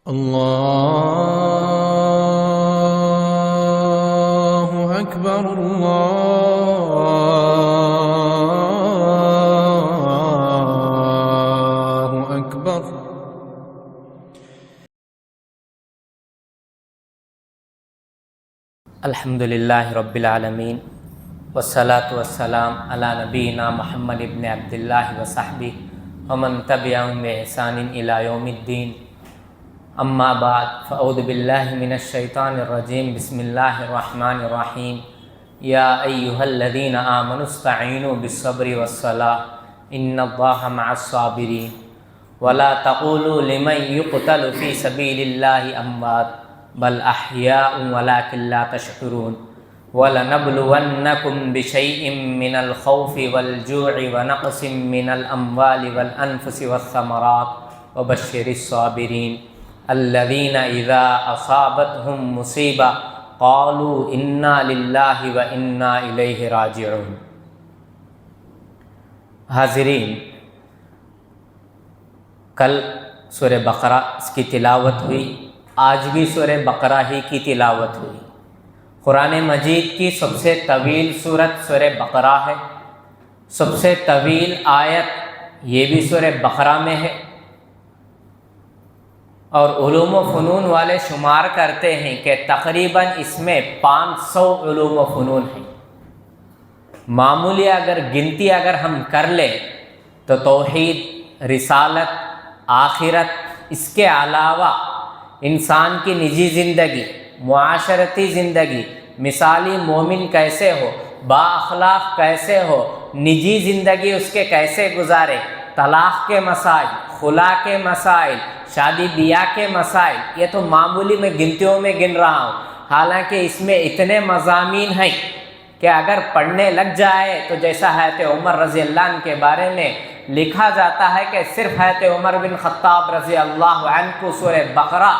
الله أكبر الله أكبر الحمد للہ رب العالمین والصلاة والسلام علی نبینا محمد ابن عبداللہ وصحبہ ومن تبعهم بإحسان إلی یوم الدین اما بعد فاعوذ باللہ من الشیطان الرجیم بسم اللہ الرحمن الرحیم یا ایہا الذین آمنوا استعینوا بالصبر والصلاة ان اللہ مع الصابرین ولا تقولوا لمن يقتل فی سبیل اللہ اموات بل احیاء ولکن لا تشعرون وَلَنَبْلُوَنَّكُمْ بِشَيْءٍ مِّنَ الْخَوْفِ وَالْجُوعِ وَنَقْصٍ مِّنَ الْأَمْوَالِ وَالْأَنفُسِ وَالثَّمَرَاتِ وَبَشِّرِ الصَّابِرِينَ الَّذِينَ إِذَا أَصَابَتْهُم مُّصِيبَةٌ قَالُوا إِنَّا لِلَّهِ وَإِنَّا إِلَيْهِ رَاجِعُونَ۔ حاضرین، کل سورہ بقرہ اس کی تلاوت ہوئی، آج بھی سورہ بقرہ ہی کی تلاوت ہوئی۔ قرآن مجید کی سب سے طویل سورت سورہ بقرہ ہے، سب سے طویل آیت یہ بھی سورہ بقرہ میں ہے، اور علوم و فنون والے شمار کرتے ہیں کہ تقریباً اس میں 500 علوم و فنون ہیں۔ معمولی گنتی اگر ہم کر لیں تو توحید، رسالت، آخرت، اس کے علاوہ انسان کی نجی زندگی، معاشرتی زندگی، مثالی مومن کیسے ہو، با اخلاق کیسے ہو، نجی زندگی اس کے کیسے گزارے، طلاق کے مسائل، خلا کے مسائل، شادی بیاہ کے مسائل، یہ تو معمولی میں گنتیوں میں گن رہا ہوں، حالانکہ اس میں اتنے مضامین ہیں کہ اگر پڑھنے لگ جائے تو جیسا حضرت عمر رضی اللہ عنہ کے بارے میں لکھا جاتا ہے کہ صرف حضرت عمر بن خطاب رضی اللہ عنہ کو سورہ بقرہ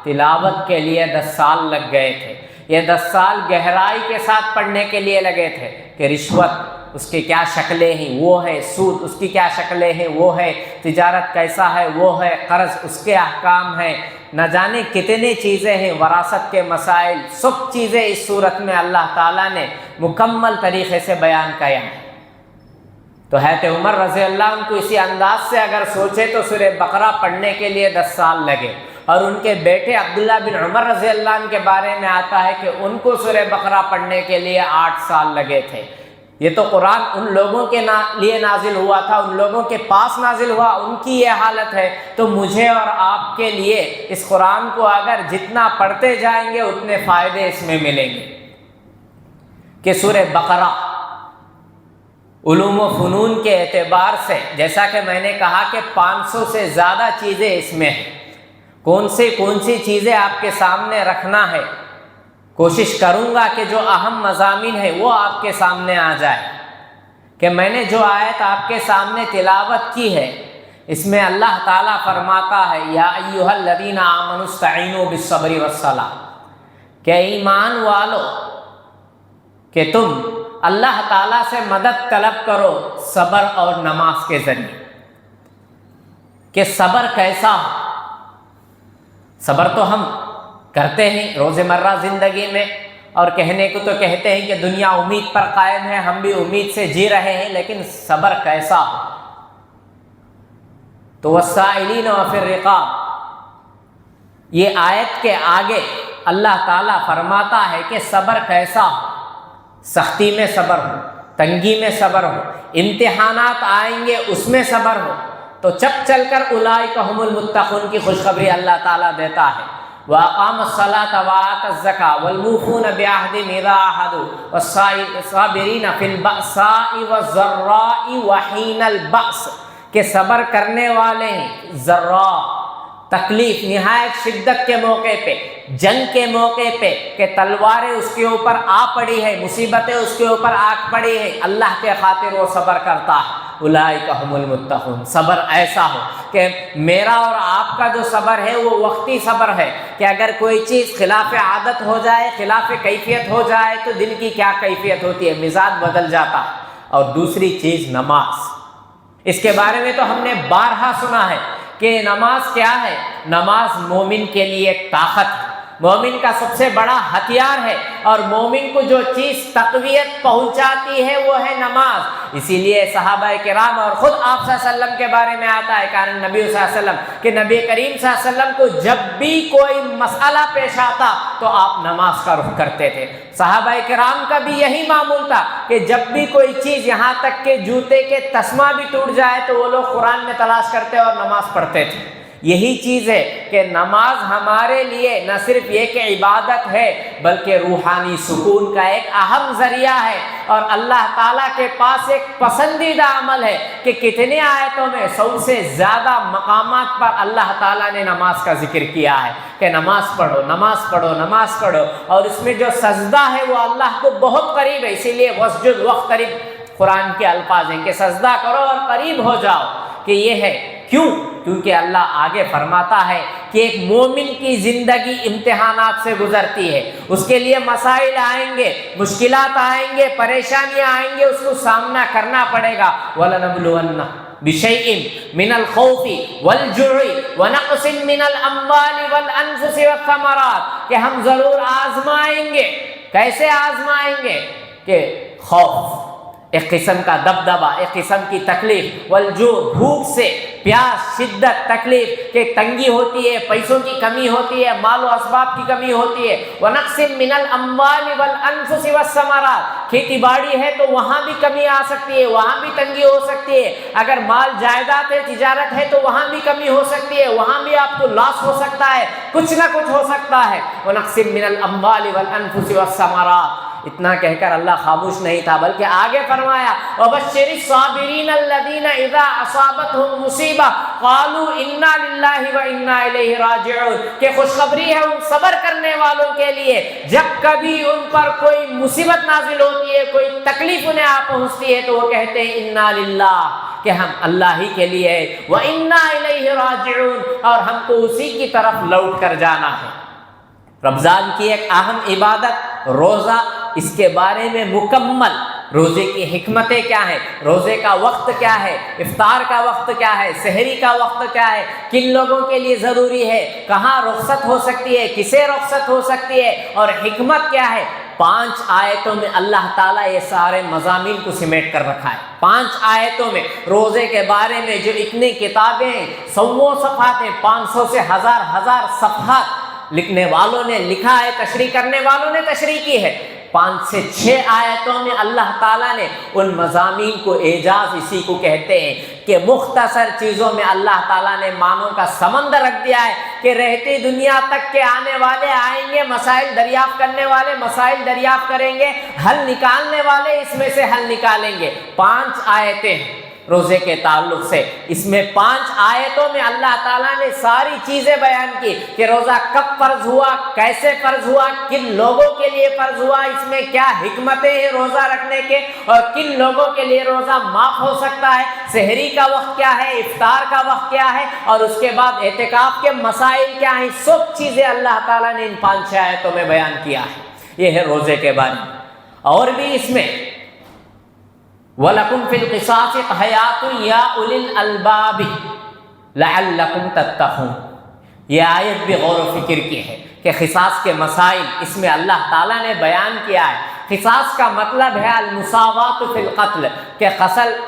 تلاوت کے لیے 10 سال لگ گئے تھے۔ یہ 10 سال گہرائی کے ساتھ پڑھنے کے لیے لگے تھے کہ رشوت اس کی کیا شکلیں ہیں، وہ ہے، سود اس کی کیا شکلیں ہیں، وہ ہے، تجارت کیسا ہے، وہ ہے، قرض اس کے احکام ہیں، نہ جانے کتنی چیزیں ہیں، وراثت کے مسائل، سب چیزیں اس صورت میں اللہ تعالیٰ نے مکمل طریقے سے بیان کیا ہے۔ تو حضرت عمر رضی اللہ عنہ کو اسی انداز سے اگر سوچے تو سورہ بقرہ پڑھنے کے لیے 10 سال لگے، اور ان کے بیٹے عبداللہ بن عمر رضی اللہ عنہ کے بارے میں آتا ہے کہ ان کو سورہ بقرہ پڑھنے کے لیے 8 سال لگے تھے۔ یہ تو قرآن ان لوگوں کے لیے نازل ہوا تھا، ان لوگوں کے پاس نازل ہوا، ان کی یہ حالت ہے، تو مجھے اور آپ کے لیے اس قرآن کو اگر جتنا پڑھتے جائیں گے اتنے فائدے اس میں ملیں گے کہ سورہ بقرہ علوم و فنون کے اعتبار سے، جیسا کہ میں نے کہا کہ 500 سے زیادہ چیزیں اس میں ہیں۔ کون سی چیزیں آپ کے سامنے رکھنا ہے، کوشش کروں گا کہ جو اہم مضامین ہیں وہ آپ کے سامنے آ جائے۔ کہ میں نے جو آیت آپ کے سامنے تلاوت کی ہے، اس میں اللہ تعالیٰ فرماتا ہے یا ایھا الذین آمنوا استعینوا بالصبر والصلاۃ، کہ ایمان والو کہ تم اللہ تعالیٰ سے مدد طلب کرو صبر اور نماز کے ذریعے۔ کہ صبر کیسا ہو؟ صبر تو ہم کرتے ہیں روزمرہ زندگی میں، اور کہنے کو تو کہتے ہیں کہ دنیا امید پر قائم ہے، ہم بھی امید سے جی رہے ہیں، لیکن صبر کیسا ہو؟ تو والسائلین وفی الرقاب، یہ آیت کے آگے اللہ تعالیٰ فرماتا ہے کہ صبر کیسا ہو، سختی میں صبر ہو، تنگی میں صبر ہو، امتحانات آئیں گے اس میں صبر ہو، تو چپ چل کر اولئک هم المتقون کی خوشخبری اللہ تعالیٰ دیتا ہے۔ وَأَقَامَ الصَّلَاةَ وَآتَى الزَّكَاةَ وَالْمُوفُونَ بِعَهْدِهِمْ إِذَا عَاهَدُوا وَالصَّابِرِينَ فِي الْبَأْسَاءِ وَالضَّرَّاءِ وَحِينَ الْبَأْسِ، کہ صبر کرنے والے ہیں ضراء، تکلیف نہایت شدت کے موقع پہ، جنگ کے موقع پہ، کہ تلواریں اس کے اوپر آ پڑی ہے، مصیبتیں اس کے اوپر آ پڑی ہے، اللہ کے خاطر وہ صبر کرتا ہے۔ اولئک هم المتقون، صبر ایسا ہو کہ میرا اور آپ کا جو صبر ہے وہ وقتی صبر ہے، کہ اگر کوئی چیز خلاف عادت ہو جائے، خلاف کیفیت ہو جائے تو دل کی کیا کیفیت ہوتی ہے، مزاج بدل جاتا ہے۔ اور دوسری چیز نماز، اس کے بارے میں تو ہم نے بارہا سنا ہے کہ نماز کیا ہے؟ نماز مومن کے لیے ایک طاقت ہے، مومن کا سب سے بڑا ہتھیار ہے، اور مومن کو جو چیز تقویت پہنچاتی ہے وہ ہے نماز۔ اسی لیے صحابہ کرام اور خود آپ صلی اللہ علیہ وسلم کے بارے میں آتا ہے کان نبی صلی اللہ علیہ وسلم کہ نبی کریم صلی اللہ علیہ وسلم کو جب بھی کوئی مسئلہ پیش آتا تو آپ نماز کا رخ کرتے تھے۔ صحابہ کرام کا بھی یہی معمول تھا کہ جب بھی کوئی چیز، یہاں تک کہ جوتے کے تسمہ بھی ٹوٹ جائے تو وہ لوگ قرآن میں تلاش کرتے اور نماز پڑھتے تھے۔ یہی چیز ہے کہ نماز ہمارے لیے نہ صرف یہ کہ عبادت ہے بلکہ روحانی سکون کا ایک اہم ذریعہ ہے، اور اللہ تعالیٰ کے پاس ایک پسندیدہ عمل ہے کہ کتنے آیتوں میں 100 سے زیادہ مقامات پر اللہ تعالیٰ نے نماز کا ذکر کیا ہے کہ نماز پڑھو، نماز پڑھو، نماز پڑھو، اور اس میں جو سجدہ ہے وہ اللہ کو بہت قریب ہے، اسی لیے وسجد وقترب قرآن کے الفاظ ہیں کہ سجدہ کرو اور قریب ہو جاؤ، کہ یہ ہے کیوں؟ کیونکہ اللہ آگے فرماتا ہے کہ ایک مومن کی زندگی امتحانات سے گزرتی ہے، اس کے لیے مسائل آئیں گے، مشکلات آئیں گے، پریشانیاں آئیں گے، اس کو سامنا کرنا پڑے گا۔ وَلَنَبْلُوَنَّ بِشَيْءٍ مِّنَ الْخَوْفِ وَالْجُوعِ وَنَقْصٍ مِّنَ الْأَمْوَالِ وَالْأَنفُسِ وَالثَّمَرَاتِ، کہ ہم ضرور آزمائیں گے۔ کیسے آزمائیں گے؟ کہ خوف، ایک قسم کا دبدبہ، ایک قسم کی تکلیف، والجوع، بھوک سے، پیاس، شدت، تکلیف کہ تنگی ہوتی ہے، پیسوں کی کمی ہوتی ہے، مال و اسباب کی کمی ہوتی ہے، وَنَقْصٍ مِّنَ الْأَمْوَالِ وَالْأَنفُسِ وَالثَّمَرَاتِ، کھیتی باڑی ہے تو وہاں بھی کمی آ سکتی ہے، وہاں بھی تنگی ہو سکتی ہے، اگر مال جائیداد ہے، تجارت ہے تو وہاں بھی کمی ہو سکتی ہے، وہاں بھی آپ کو لاس ہو سکتا ہے، کچھ نہ کچھ ہو سکتا ہے۔ وَنَقْصٍ مِّنَ الْأَمْوَالِ وَالْأَنفُسِ وَالثَّمَرَاتِ، اتنا کہہ کر اللہ خاموش نہیں تھا بلکہ آگے فرمایا وَبَشِّرِ الصَّابِرِينَ الَّذِينَ إِذَا أَصَابَتْهُمْ مُصِيبَةٌ قَالُوا إِنَّا لِلَّهِ وَإِنَّا إِلَيْهِ رَاجِعُونَ، کہ خوشخبری ہے ان صبر کرنے والوں کے لیے جب کبھی ان پر کوئی مصیبت نازل ہوتی ہے، کوئی تکلیف انہیں آ پہنچتی ہے تو وہ کہتے ہیں اِنَّا لِلَّهِ، کہ ہم اللہ ہی کے لیے وَإِنَّا إِلَيْهِ رَاجِعُونَ، اور ہم کو اسی کی طرف لوٹ کر جانا ہے۔ رمضان کی ایک اہم عبادت روزہ، اس کے بارے میں مکمل روزے کی حکمتیں کیا ہیں، روزے کا وقت کیا ہے، افطار کا وقت کیا ہے، سحری کا وقت کیا ہے، کن لوگوں کے لیے ضروری ہے، کہاں رخصت ہو سکتی ہے، کسے رخصت ہو سکتی ہے، اور حکمت کیا ہے، 5 آیتوں میں اللہ تعالیٰ یہ سارے مضامین کو سمیٹ کر رکھا ہے۔ 5 آیتوں میں روزے کے بارے میں جو اتنی کتابیں، 100 صفحات ہیں، 500 سے ہزار صفحات لکھنے والوں نے لکھا ہے، تشریح کرنے والوں نے تشریح کی ہے۔ 5 سے 6 آیتوں میں اللہ تعالیٰ نے ان مضامین کو، اعجاز اسی کو کہتے ہیں کہ مختصر چیزوں میں اللہ تعالیٰ نے معنوں کا سمندر رکھ دیا ہے کہ رہتی دنیا تک کے آنے والے آئیں گے، مسائل دریافت کرنے والے مسائل دریافت کریں گے، حل نکالنے والے اس میں سے حل نکالیں گے۔ 5 آیتیں روزے کے تعلق سے، اس میں 5 آیتوں میں اللہ تعالیٰ نے ساری چیزیں بیان کی کہ روزہ کب فرض ہوا، کیسے فرض ہوا، کن لوگوں کے لیے فرض ہوا، اس میں کیا حکمتیں ہیں روزہ رکھنے کے، اور کن لوگوں کے لیے روزہ معاف ہو سکتا ہے، سحری کا وقت کیا ہے، افطار کا وقت کیا ہے، اور اس کے بعد اعتکاف کے مسائل کیا ہیں، سب چیزیں اللہ تعالیٰ نے ان 5 آیتوں میں بیان کیا ہے۔ یہ ہے روزے کے بارے میں۔ اور بھی اس میں وَلَكُمْ فِي الْقِصَاصِ حَيَاةٌ يَا أُولِي الْأَلْبَابِ لَعَلَّكُمْ تَتَّقُونَ، یہ آیت بھی غور و فکر کی ہے کہ قصاص کے مسائل اس میں اللہ تعالیٰ نے بیان کیا ہے۔ قصاص کا مطلب ہے المساوات فی القتل، کہ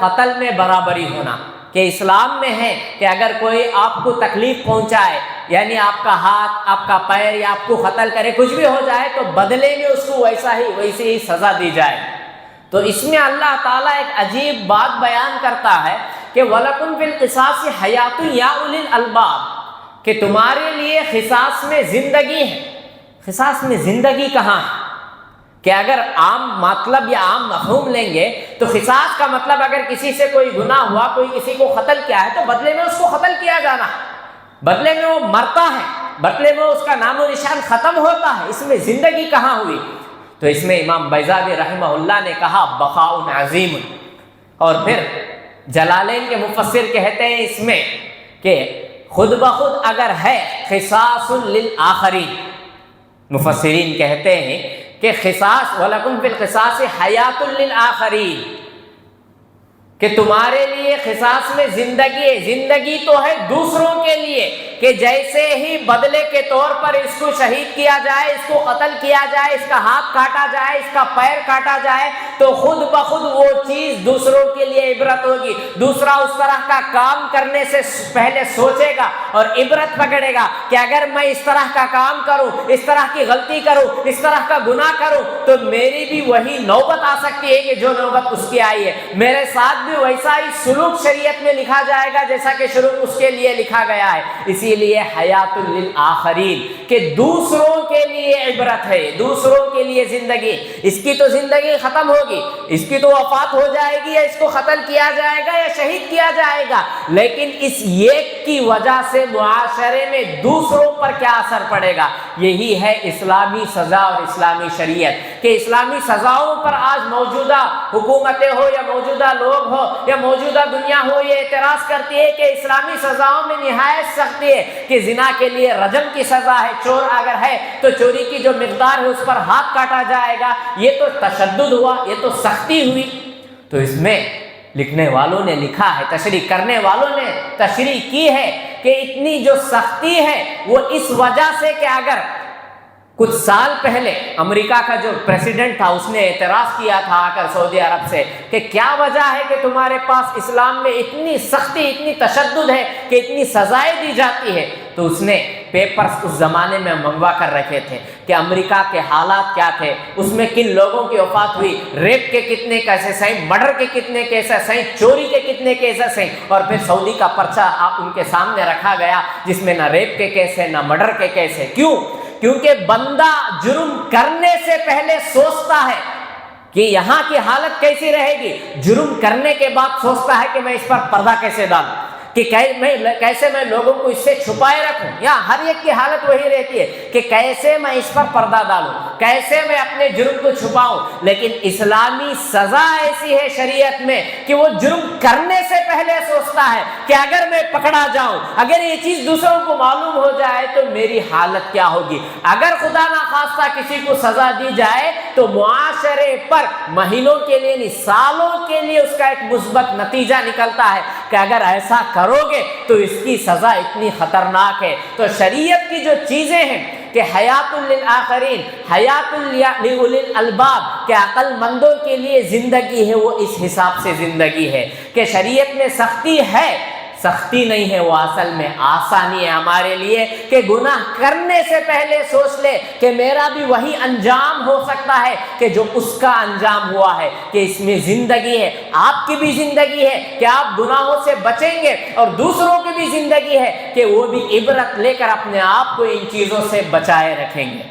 قتل میں برابری ہونا، کہ اسلام میں ہے کہ اگر کوئی آپ کو تکلیف پہنچائے، یعنی آپ کا ہاتھ، آپ کا پیر، یا آپ کو قتل کرے، کچھ بھی ہو جائے تو بدلے میں اس کو ویسی ہی سزا دی جائے۔ تو اس میں اللہ تعالیٰ ایک عجیب بات بیان کرتا ہے کہ وَلَكُمْ فِي الْقِصَاصِ حَيَاةٌ يَا أُولِي الْأَلْبَابِ، کہ تمہارے لیے قصاص میں زندگی ہے۔ قصاص میں زندگی کہاں ہے؟ کہ اگر عام مطلب یا عام مفہوم لیں گے تو قصاص کا مطلب اگر کسی سے کوئی گناہ ہوا، کوئی کسی کو قتل کیا ہے تو بدلے میں اس کو قتل کیا جانا ہے، بدلے میں وہ مرتا ہے، بدلے میں اس کا نام و نشان ختم ہوتا ہے، اس میں زندگی کہاں ہوئی؟ تو اس میں امام بیضاوی رحمہ اللہ نے کہا بقاء عظیم، اور پھر جلالین کے مفسر کہتے ہیں اس میں کہ خود بخود اگر ہے قصاص للآخرین، مفسرین کہتے ہیں کہ قصاص وَلَكُمْ فِي الْقِصَاصِ حَيَاةٌ لِلْآخَرِينَ، کہ تمہارے لیے قصاص میں زندگی ہے، زندگی تو ہے دوسروں کے لیے، کہ جیسے ہی بدلے کے طور پر اس کو شہید کیا جائے، اس کو قتل کیا جائے، اس کا ہاتھ کاٹا جائے، اس کا پیر کاٹا جائے، تو خود بخود وہ چیز دوسروں کے لیے عبرت ہوگی۔ دوسرا اس طرح کا کام کرنے سے پہلے سوچے گا اور عبرت پکڑے گا کہ اگر میں اس طرح کا کام کروں، اس طرح کی غلطی کروں، اس طرح کا گناہ کروں، تو میری بھی وہی نوبت آ سکتی ہے کہ جو نوبت اس کی آئی ہے، میرے ساتھ بھی ویسا ہی سلوک شریعت میں لکھا جائے گا جیسا کہ سلوک اس کے لیے لکھا گیا ہے۔ اسی لیے حیات للآخرین، کہ دوسروں کے لیے عبرت ہے، دوسروں کے لیے زندگی۔ اس کی تو زندگی ختم ہوگی، اس کی تو وفات ہو جائے گی، یا اس کو قتل کیا جائے گا یا شہید کیا جائے گا، لیکن اس ایک کی وجہ سے معاشرے میں دوسروں پر کیا اثر پڑے گا۔ یہی ہے اسلامی سزا اور اسلامی شریعت، کہ اسلامی سزاؤں پر آج موجودہ حکومتیں ہو یا موجودہ لوگ ہو یا موجودہ دنیا ہو، یہ اعتراض کرتی ہے کہ اسلامی سزاؤں میں نہایت سختی ہے، کہ زنا کے لیے رجم کی سزا ہے، چور اگر ہے تو چوری کی جو مقدار ہے اس پر ہاتھ کاٹا جائے گا، یہ تو تشدد ہوا، یہ تو سختی ہوئی۔ تو اس میں لکھنے والوں نے لکھا ہے، تشریح کرنے والوں نے تشریح کی ہے کہ اتنی جو سختی ہے وہ اس وجہ سے کہ اگر کچھ سال پہلے امریکہ کا جو پریزیڈنٹ تھا اس نے اعتراض کیا تھا آ کر سعودی عرب سے کہ کیا وجہ ہے کہ تمہارے پاس اسلام میں اتنی سختی، اتنی تشدد ہے کہ اتنی سزائیں دی جاتی ہے، تو اس نے پیپرز اس زمانے میں منگوا کر رکھے تھے کہ امریکہ کے حالات کیا تھے، اس میں کن لوگوں کی وفات ہوئی، ریپ کے کتنے کیسز ہیں، مرڈر کے کتنے کیسز ہیں، چوری کے کتنے کیسز ہیں، اور پھر سعودی کا پرچہ ان کے سامنے رکھا گیا جس میں نہ ریپ کے کیس ہے نہ مرڈر کے کیس ہے۔ کیوں؟ کیونکہ بندہ جرم کرنے سے پہلے سوچتا ہے کہ یہاں کی حالت کیسی رہے گی، جرم کرنے کے بعد سوچتا ہے کہ میں اس پر پردہ کیسے ڈالوں، کہ کیسے میں لوگوں کو اس سے چھپائے رکھوں۔ یا ہر ایک کی حالت وہی رہتی ہے کہ کیسے میں اس پر پردہ ڈالوں، کیسے میں اپنے جرم کو چھپاؤں۔ لیکن اسلامی سزا ایسی ہے شریعت میں کہ وہ جرم کرنے سے پہلے سوچتا ہے کہ اگر میں پکڑا جاؤں، اگر یہ چیز دوسروں کو معلوم ہو جائے تو میری حالت کیا ہوگی۔ اگر خدا نخواستہ کسی کو سزا دی جائے تو معاشرے پر مہینوں کے لیے نہیں، سالوں کے لیے اس کا ایک مثبت نتیجہ نکلتا ہے کہ اگر ایسا کرو گے تو اس کی سزا اتنی خطرناک ہے۔ تو شریعت کی جو چیزیں ہیں کہ حیات للآخرین، حیات لأولی الالباب، کہ عقل مندوں کے لیے زندگی ہے، وہ اس حساب سے زندگی ہے کہ شریعت میں سختی ہے، سختی نہیں ہے، وہ اصل میں آسانی ہے ہمارے لیے کہ گناہ کرنے سے پہلے سوچ لے کہ میرا بھی وہی انجام ہو سکتا ہے کہ جو اس کا انجام ہوا ہے، کہ اس میں زندگی ہے، آپ کی بھی زندگی ہے کہ آپ گناہوں سے بچیں گے، اور دوسروں کی بھی زندگی ہے کہ وہ بھی عبرت لے کر اپنے آپ کو ان چیزوں سے بچائے رکھیں گے۔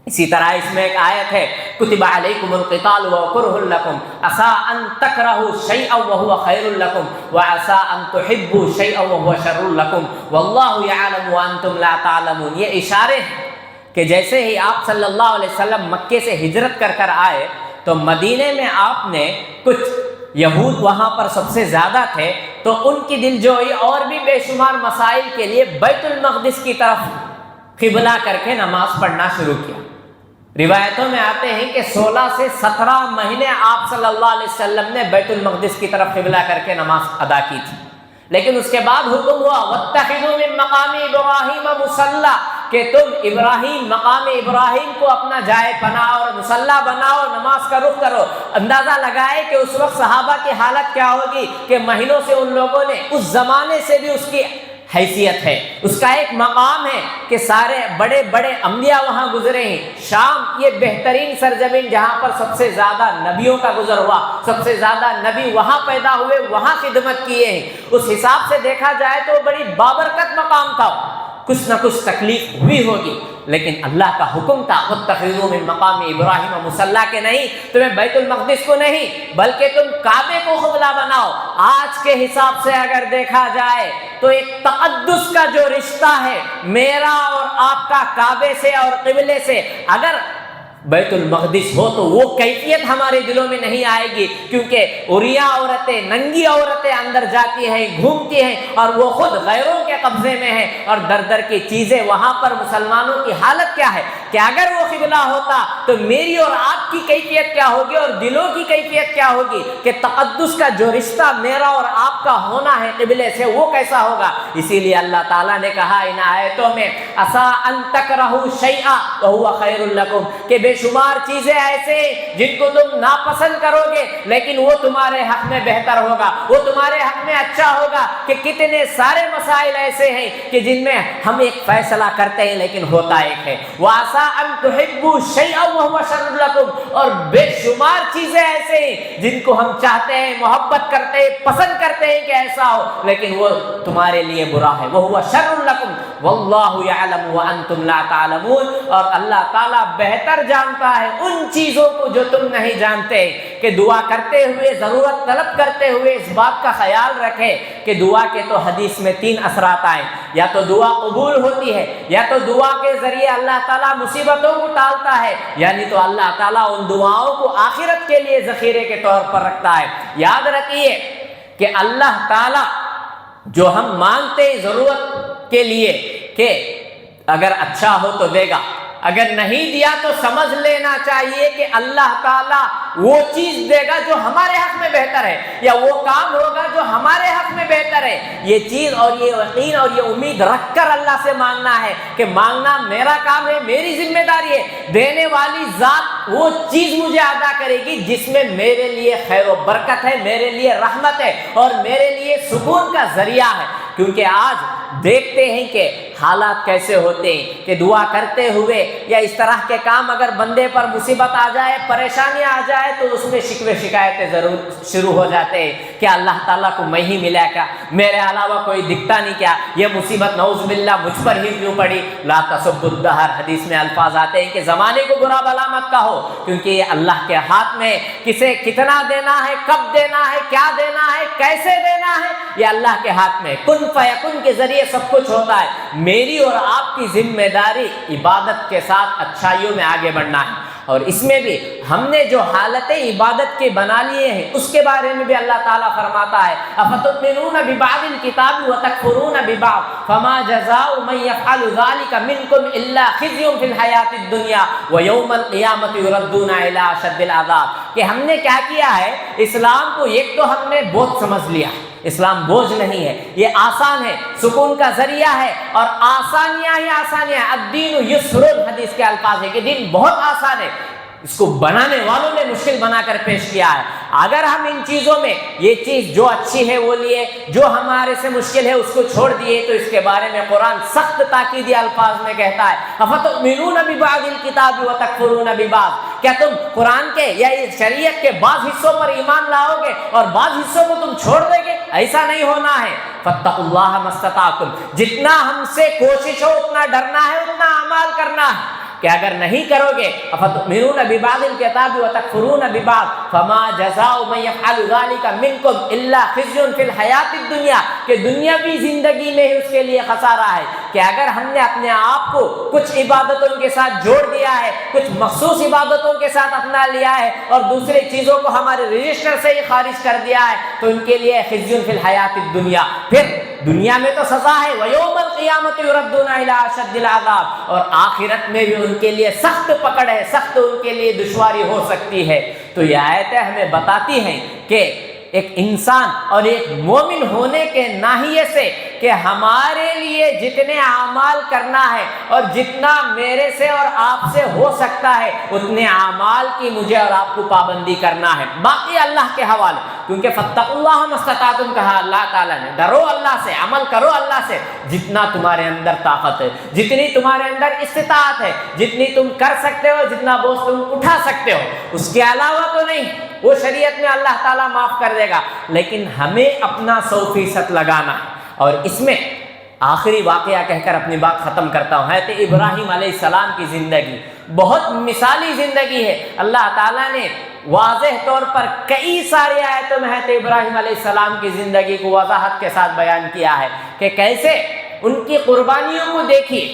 اسی طرح اس میں ایک آیت ہے، کتب علیکم القتال وهو کرہ لکم عسى ان تکرہوا شیئا وهو خیر لکم وعسى ان تحبوا شیئا وهو شر لکم واللہ یعلم وانتم لا تعلمون۔ یہ اشارے ہیں کہ جیسے ہی آپ صلی اللہ علیہ وسلم مکے سے ہجرت کر آئے تو مدینے میں آپ نے کچھ یہود وہاں پر سب سے زیادہ تھے، تو ان کی دلجوئی اور بھی بے شمار مسائل کے لیے بیت المقدس کی طرف قبلہ کر کے نماز پڑھنا شروع کیا۔ روایتوں میں آتے ہیں کہ 16 سے 17 مہینے آپ صلی اللہ علیہ وسلم نے بیت المقدس کی طرف قبلہ کر کے نماز ادا کی تھی، لیکن اس کے بعد حکم ہوا وَاتَّخِذُوا مِن مَقَامِ إِبْرَاهِيمَ مُصَلَّى، کہ تم ابراہیم، مقام ابراہیم کو اپنا جائے پناہ اور مصلی بناؤ، نماز کا رخ کرو۔ اندازہ لگائے کہ اس وقت صحابہ کی حالت کیا ہوگی کہ مہینوں سے ان لوگوں نے، اس زمانے سے بھی اس کی حیثیت ہے، اس کا ایک مقام ہے کہ سارے بڑے بڑے انبیاء وہاں گزرے ہیں۔ شام یہ بہترین سرزمین جہاں پر سب سے زیادہ نبیوں کا گزر ہوا، سب سے زیادہ نبی وہاں پیدا ہوئے، وہاں خدمت کیے ہیں، اس حساب سے دیکھا جائے تو بڑی بابرکت مقام تھا۔ کچھ نہ کچھ تکلیف ہوئی ہوگی، لیکن اللہ کا حکم تھا وَاتَّخِذُوا مِن مَقَامِ إِبْرَاهِيمَ مُصَلَّى، کے نہیں، تمہیں بیت المقدس کو نہیں بلکہ تم کعبے کو قبلہ بناؤ۔ آج کے حساب سے اگر دیکھا جائے تو ایک تقدس کا جو رشتہ ہے میرا اور آپ کا کعبے سے اور قبلے سے، اگر بیت المقدس ہو تو وہ کیفیت ہمارے دلوں میں نہیں آئے گی، کیونکہ عریاں عورتیں، ننگی عورتیں اندر جاتی ہیں، گھومتی ہیں، اور وہ خود غیروں کے قبضے میں ہیں، اور در در کی چیزیں، وہاں پر مسلمانوں کی حالت کیا ہے کہ اگر وہ قبلہ ہوتا تو میری اور آپ کی کیفیت کیا ہوگی اور دلوں کی کیفیت کیا ہوگی، کہ تقدس کا جو رشتہ میرا اور آپ کا ہونا ہے قبلے سے وہ کیسا ہوگا۔ اسی لیے اللہ تعالیٰ نے کہا ان آیتوں میں عسیٰ ان تکرہوا شیئا وہو خیر لکم، کہ بے شمار چیزیں ایسے ہیں جن کو تم ناپسند کرو گے لیکن وہ تمہارے حق میں بہتر ہوگا، وہ تمہارے حق میں اچھا ہوگا۔ کہ کتنے سارے مسائل ایسے ہیں کہ جن میں ہم ایک فیصلہ کرتے ہیں لیکن ہوتا ایک ہے۔ وَعَسَىٰ أَن تُحِبُّوا شَيْئًا وَهُوَ شَرٌّ لَكُمْ، اور بے شمار چیزیں ایسے ہیں جن کو ہم چاہتے ہیں، محبت کرتے ہیں، پسند کرتے ہیں کہ ایسا ہو لیکن وہ تمہارے لیے برا ہے۔ وَهُوَ شَرٌّ لَكُمْ وَاللَّهُ يَعْلَمُ وَأَنْتُمْ لَا تَعْلَمُونَ، اور اللہ تعالیٰ بہتر جانتا ہے ان چیزوں کو جو تم نہیں جانتے۔ کہ دعا کرتے ہوئے، ضرورت طلب کرتے ہوئے اس بات کا خیال رکھے کہ دعا کے تو حدیث میں 3 اثرات آئے، یا تو دعا قبول ہوتی ہے، یا تو دعا کے ذریعے اللہ تعالیٰ مصیبتوں کو ٹالتا ہے، یعنی تو اللہ تعالیٰ ان دعاؤں کو آخرت کے لیے ذخیرے کے طور پر رکھتا ہے۔ یاد رکھیے کہ اللہ تعالیٰ جو ہم مانگتے ہیں ضرورت کے لیے کہ اگر اچھا ہو تو دے گا، اگر نہیں دیا تو سمجھ لینا چاہیے کہ اللہ تعالیٰ وہ چیز دے گا جو ہمارے حق میں بہتر ہے، یا وہ کام ہوگا جو ہمارے حق میں بہتر ہے۔ یہ چیز اور یہ یقین اور یہ امید رکھ کر اللہ سے مانگنا ہے کہ مانگنا میرا کام ہے، میری ذمہ داری ہے، دینے والی ذات وہ چیز مجھے عطا کرے گی جس میں میرے لیے خیر و برکت ہے، میرے لیے رحمت ہے اور میرے لیے سکون کا ذریعہ ہے۔ کیونکہ آج دیکھتے ہیں کہ حالات کیسے ہوتے ہیں کہ دعا کرتے ہوئے یا اس طرح کے کام اگر بندے پر مصیبت آ جائے، پریشانیاں آ جائے تو اس میں شکوے شکایتیں ضرور شروع ہو جاتے ہیں کہ اللہ تعالیٰ کو میں ہی ملا کیا، میرے علاوہ کوئی دکھتا نہیں کیا، یہ مصیبت نعوذ باللہ مجھ پر ہی کیوں پڑی۔ لا تسبوا الدہر، حدیث میں الفاظ آتے ہیں کہ زمانے کو برا بھلا مت کہو، کیونکہ یہ اللہ کے ہاتھ میں، کسے کتنا دینا ہے، کب دینا ہے، کیا دینا ہے، کیسے دینا ہے، یہ اللہ کے ہاتھ میں۔ کن فیکن کے ذریعے سب کچھ ہوتا ہے۔ میری اور آپ کی ذمہ داری عبادت کے ساتھ اچھائیوں میں آگے بڑھنا ہے، اور اس میں بھی ہم نے جو حالتیں عبادت کے بنا لیے ہیں اس کے بارے میں بھی اللہ تعالیٰ فرماتا ہے افتؤمنون ببعض الکتاب وتکفرون ببعض فما جزاء من يفعل ذلك منكم الا خزي في الحیاۃ الدنیا ویوم القیامۃ یردون الی اشد العذاب۔ کہ ہم نے کیا کیا ہے، اسلام کو ایک تو ہم نے بہت سمجھ لیا، اسلام بوجھ نہیں ہے، یہ آسان ہے، سکون کا ذریعہ ہے، اور آسانیاں ہی آسانیاں، الدین یسر، حدیث کے الفاظ ہے کہ دین بہت آسان ہے، اس کو بنانے والوں نے مشکل بنا کر پیش کیا ہے۔ اگر ہم ان چیزوں میں یہ چیز جو اچھی ہے وہ لیے، جو ہمارے سے مشکل ہے اس کو چھوڑ دیے، تو اس کے بارے میں قرآن سخت تاکیدی الفاظ میں کہتا ہے افتؤمنون ببعض الکتاب وتکفرون ببعض، کیا تم قرآن کے یا شریعت کے بعض حصوں پر ایمان لاؤ گے اور بعض حصوں کو تم چھوڑ دیں گے؟ ایسا نہیں ہونا ہے۔ فاتقوا اللہ ما استطعتم، جتنا ہم سے کوشش ہو اتنا ڈرنا ہے، اتنا اعمال کرنا ہے، کہ اگر نہیں کرو گے افتؤمنون ببعض الکتاب وتکفرون ببعض فما جزاء من يفعل ذلك منكم الا خزي في الحیاۃ الدنیا، کہ دنیاوی زندگی میں ہی اس کے لیے خسارہ ہے۔ کہ اگر ہم نے اپنے آپ کو کچھ عبادتوں کے ساتھ جوڑ دیا ہے، کچھ مخصوص عبادتوں کے ساتھ اپنا لیا ہے اور دوسرے چیزوں کو ہمارے رجسٹر سے ہی خارج کر دیا ہے، تو ان کے لیے خزي في الحیاۃ الدنیا، پھر دنیا میں تو سزا ہے، ویوم القیامۃ یردون الی اشد العذاب، اور آخرت میں بھی ان کے لیے سخت پکڑ ہے، سخت ان کے لیے دشواری ہو سکتی ہے۔ تو یہ آیتیں ہمیں بتاتی ہیں کہ ایک انسان اور ایک مومن ہونے کے ناحیے سے کہ ہمارے لیے جتنے اعمال کرنا ہے اور جتنا میرے سے اور آپ سے ہو سکتا ہے اتنے اعمال کی مجھے اور آپ کو پابندی کرنا ہے، باقی اللہ کے حوالے۔ کیونکہ فاتقوا اللہ ما استطعتم کہا اللہ تعالیٰ نے، ڈرو اللہ سے، عمل کرو اللہ سے، جتنا تمہارے اندر طاقت ہے، جتنی تمہارے اندر استطاعت ہے، جتنی تم کر سکتے ہو، جتنا بوجھ تم اٹھا سکتے ہو، اس کے علاوہ تو نہیں۔ وہ شریعت میں اللہ تعالیٰ معاف کر دے گا، لیکن ہمیں اپنا 100% لگانا ہے۔ اور اس میں آخری واقعہ کہہ کر اپنی بات ختم کرتا ہوں۔ حضرت ابراہیم علیہ السلام کی زندگی بہت مثالی زندگی ہے۔ اللہ تعالیٰ نے واضح طور پر کئی ساری آیتوں میں حضرت ابراہیم علیہ السلام کی زندگی کو وضاحت کے ساتھ بیان کیا ہے کہ کیسے ان کی قربانیوں کو دیکھیے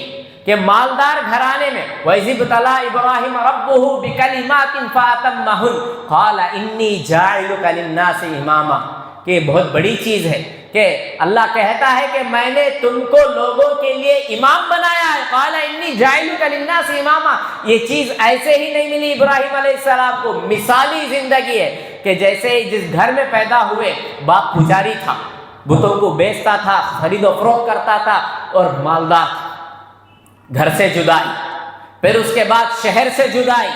کہ مالدار گھرانے میں وَإِذِ ابْتَلَىٰ إِبْرَاهِيمَ رَبُّهُ بِكَلِمَاتٍ فَأَتَمَّهُنَّ قَالَ إِنِّي جَاعِلُكَ لِلنَّاسِ إِمَامًا، کہ بہت بڑی چیز ہے کہ اللہ کہتا ہے کہ میں نے تم کو لوگوں کے لیے امام بنایا ہے. قال انی جاعلک للناس اماما. یہ چیز ایسے ہی نہیں ملی ابراہیم علیہ السلام کو. مثالی زندگی ہے کہ جیسے جس گھر میں پیدا ہوئے، باپ پجاری تھا، بتوں کو بیچتا تھا، خرید و فروخت کرتا تھا اور مالدار تھا. گھر سے جدائی، پھر اس کے بعد شہر سے جدائی،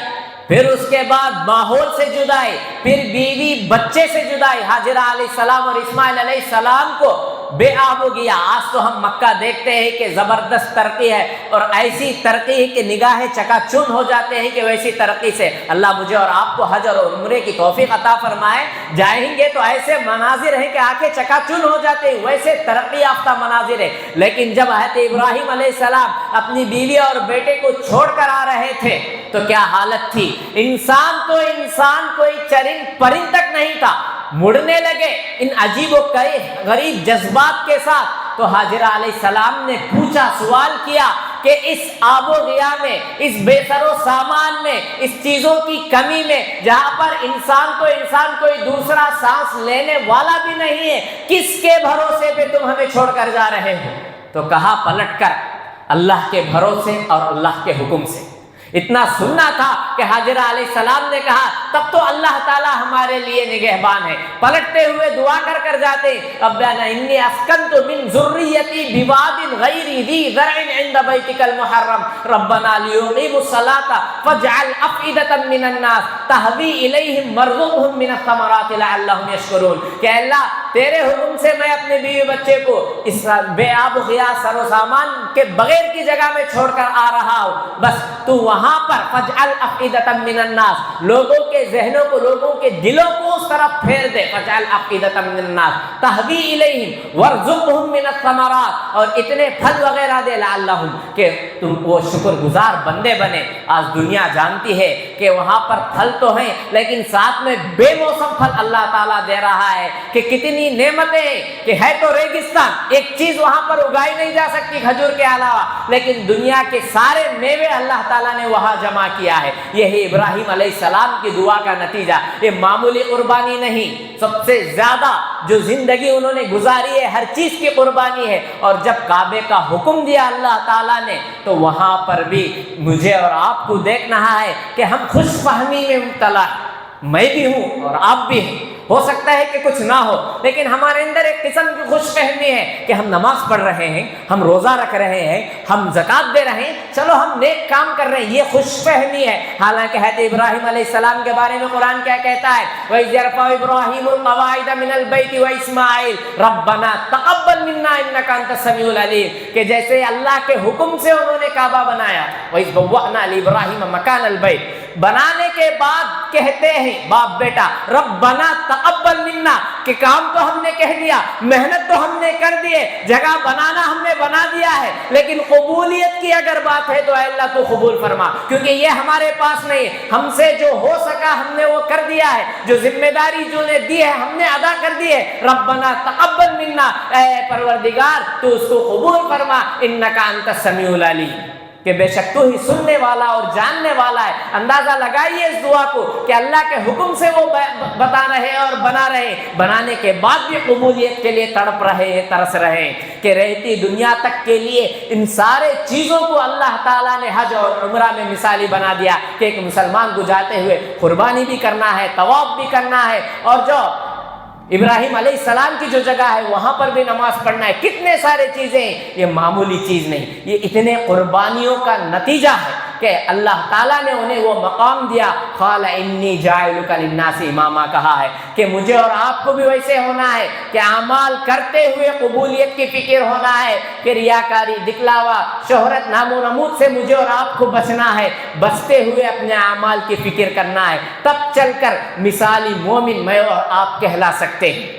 پھر اس کے بعد ماحول سے جدائی، پھر بیوی بچے سے جدائی. ہاجرہ علیہ السلام اور اسماعیل علیہ السلام کو بے آب ہو گیا. آج تو ہم مکہ دیکھتے ہیں کہ زبردست ترقی ہے، اور ایسی ترقی ہے کہ نگاہیں چکا چون ہو جاتے ہیں کہ ویسی ترقی سے اللہ مجھے اور آپ کو حج اور عمرے کی توفیق عطا فرمائے. جائیں گے تو ایسے مناظر ہیں کہ آنکھیں چکا چون ہو جاتے ہیں، ویسے ترقی یافتہ مناظر ہے. لیکن جب حضرت ابراہیم علیہ السلام اپنی بیوی اور بیٹے کو چھوڑ کر آ رہے تھے تو کیا حالت تھی. انسان کوئی چرند پرند تک نہیں تھا. مڑنے لگے ان عجیب و غریب جذبات کے ساتھ. تو حاجرہ علیہ السلام نے پوچھا، سوال کیا کہ اس آب و غیا میں، اس بے سر و سامان میں، اس چیزوں کی کمی میں، جہاں پر انسان کوئی دوسرا سانس لینے والا بھی نہیں ہے، کس کے بھروسے پہ تم ہمیں چھوڑ کر جا رہے ہو؟ تو کہا پلٹ کر اللہ کے بھروسے اور اللہ کے حکم سے. اتنا سننا تھا کہ حاجرہ علیہ السلام نے کہا تب تو اللہ تعالیٰ ہمارے لیے نگہبان ہے. پلٹتے ہوئے دعا کر جاتے، ربنا انی اسکنت من ذریتی بواد غیر ذی زرع عند بیتک المحرم ربنا لیقیموا الصلاۃ فاجعل افئدة من الناس تهوی الیہم وارزقهم من الثمرات لعلهم یشکرون. کہ اللہ تیرے حکم سے میں اپنے بیوی بچے کو اس بے آب و غیا سر و سامان کے بغیر کی جگہ میں چھوڑ کر آ رہا ہوں، بس تو وہاں پر فجعل افئدۃ من الناس، لوگوں کے ذہنوں کو، لوگوں کے دلوں کو اس طرف پھیر دے. فجعل افئدۃ من الناس تهوی الیہم وارزقهم من الثمرات، اور اتنے پھل وغیرہ دے لعلہم کہ تم وہ شکر گزار بندے بنے. آج دنیا جانتی ہے کہ وہاں پر پھل تو ہیں لیکن ساتھ میں بے موسم پھل اللہ تعالیٰ دے رہا ہے. کہ کتنی نعمتیں ہیں کہ ہے تو ریگستان، ایک چیز وہاں پر اگائی نہیں جا سکتی کھجور کے علاوہ، لیکن دنیا کے سارے میوے اللہ تعالیٰ نے وہاں جمع کیا ہے. یہی ابراہیم علیہ السلام کی دعا کا نتیجہ. یہ معمولی قربانی نہیں، سب سے زیادہ جو زندگی انہوں نے گزاری ہے ہر چیز کی قربانی ہے. اور جب کعبے کا حکم دیا اللہ تعالیٰ نے تو وہاں پر بھی مجھے اور آپ کو دیکھنا ہے کہ ہم خوش فہمی میں مبتلا ہیں. میں بھی ہوں اور آپ بھی ہیں. ہو سکتا ہے کہ کچھ نہ ہو، لیکن ہمارے اندر ایک قسم کی خوش فہمی ہے کہ ہم نماز پڑھ رہے ہیں، ہم روزہ رکھ رہے ہیں، ہم زکوٰۃ دے رہے ہیں، چلو ہم نیک کام کر رہے ہیں. یہ خوش فہمی ہے. حالانکہ حضرت ابراہیم علیہ السلام کے بارے میں قرآن کیا کہتا ہے؟ وَإِذْ يَرْفَعُ إِبْرَاهِيمُ الْقَوَاعِدَ مِنَ الْبَيْتِ وَإِسْمَاعِيلُ رَبَّنَا تَقَبَّلْ مِنَّا إِنَّكَ أَنْتَ السَّمِيعُ الْعَلِيمُ. کہ جیسے اللہ کے حکم سے انہوں نے کعبہ بنایا، وَإِذْ بَوَّأْنَا لِإِبْرَاهِيمَ مَكَانَ الْبَيْتِ، بنانے کے بعد کہتے ہیں باپ بیٹا ربنا تقبل منا، کہ کام تو ہم نے کہہ دیا، محنت تو ہم نے کر دیے، جگہ بنانا ہم نے بنا دیا ہے، لیکن قبولیت کی اگر بات ہے تو اے اللہ تو قبول فرما، کیونکہ یہ ہمارے پاس نہیں ہے. ہم سے جو ہو سکا ہم نے وہ کر دیا ہے، جو ذمہ داری جو نے دی ہے ہم نے ادا کر دی ہے. ربنا تقبل منا، اے پروردگار تو اس کو قبول فرما، انک انت السمیع العلیم، کہ بے شک تو ہی سننے والا اور جاننے والا ہے. اندازہ لگائیے اس دعا کو کہ اللہ کے حکم سے وہ بتا رہے اور بنا رہے، بنانے کے بعد بھی قبولیت کے لیے تڑپ رہے ہیں، ترس رہے ہیں. کہ رہتی دنیا تک کے لیے ان سارے چیزوں کو اللہ تعالیٰ نے حج اور عمرہ میں مثالی بنا دیا کہ ایک مسلمان کو جاتے ہوئے قربانی بھی کرنا ہے، طواف بھی کرنا ہے، اور جو ابراہیم علیہ السلام کی جو جگہ ہے وہاں پر بھی نماز پڑھنا ہے. کتنے سارے چیزیں ہیں، یہ معمولی چیز نہیں، یہ اتنے قربانیوں کا نتیجہ ہے کہ اللہ تعالیٰ نے انہیں وہ مقام دیا. قال انی جاعلک للناس اماما، کہا ہے کہ مجھے اور آپ کو بھی ویسے ہونا ہے کہ اعمال کرتے ہوئے قبولیت کی فکر ہونا ہے، کہ ریاکاری، دکھلاوا، شہرت، نام و نمود سے مجھے اور آپ کو بچنا ہے. بچتے ہوئے اپنے اعمال کی فکر کرنا ہے، تب چل کر مثالی مومن میں اور آپ کہلا سکتے ہیں.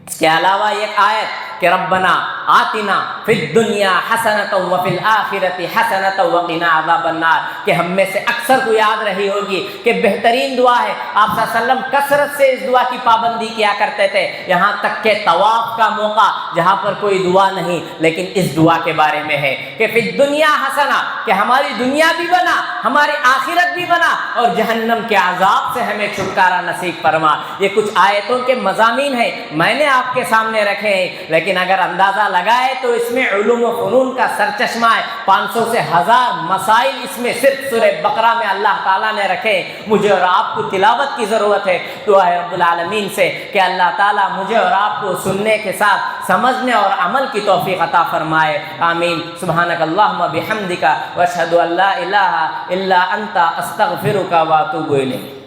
اس کے علاوہ ایک آیت کہ ربنا آتنا فی الدنیا حسنۃ وفی الآخرۃ حسنۃ وقنا عذاب النار، کہ ہم میں سے اکثر کو یاد رہی ہوگی کہ بہترین دعا ہے، آپ صلی اللہ علیہ وسلم کثرت سے اس دعا کی پابندی کیا کرتے تھے، یہاں تک کہ طواف کا موقع جہاں پر کوئی دعا نہیں لیکن اس دعا کے بارے میں ہے کہ فی الدنیا حسنہ، کہ ہماری دنیا بھی بنا، ہماری آخرت بھی بنا، اور جہنم کے عذاب سے ہمیں چھٹکارا نصیب فرما۔ یہ کچھ آیتوں کے مضامین ہیں، میں نے آپ کے سامنے رکھے ہیں، لیکن اگر اندازہ لگائے تو اس میں علوم و فنون کا سرچشمہ ہے، 500 سے 1000 مسائل اس میں صرف سورہ بقرہ میں اللہ تعالیٰ نے رکھے ہیں۔ مجھے اور آپ کو تلاوت کی ضرورت ہے، دعا ہے رب العالمین سے کہ اللہ تعالیٰ مجھے اور آپ کو سننے کے ساتھ سمجھنے اور عمل کی توفیق عطا فرمائے، آمین۔ سبحانک اللہم بحمدک واشہد ان لا الہ الا انت استغفرک واتوب الیک۔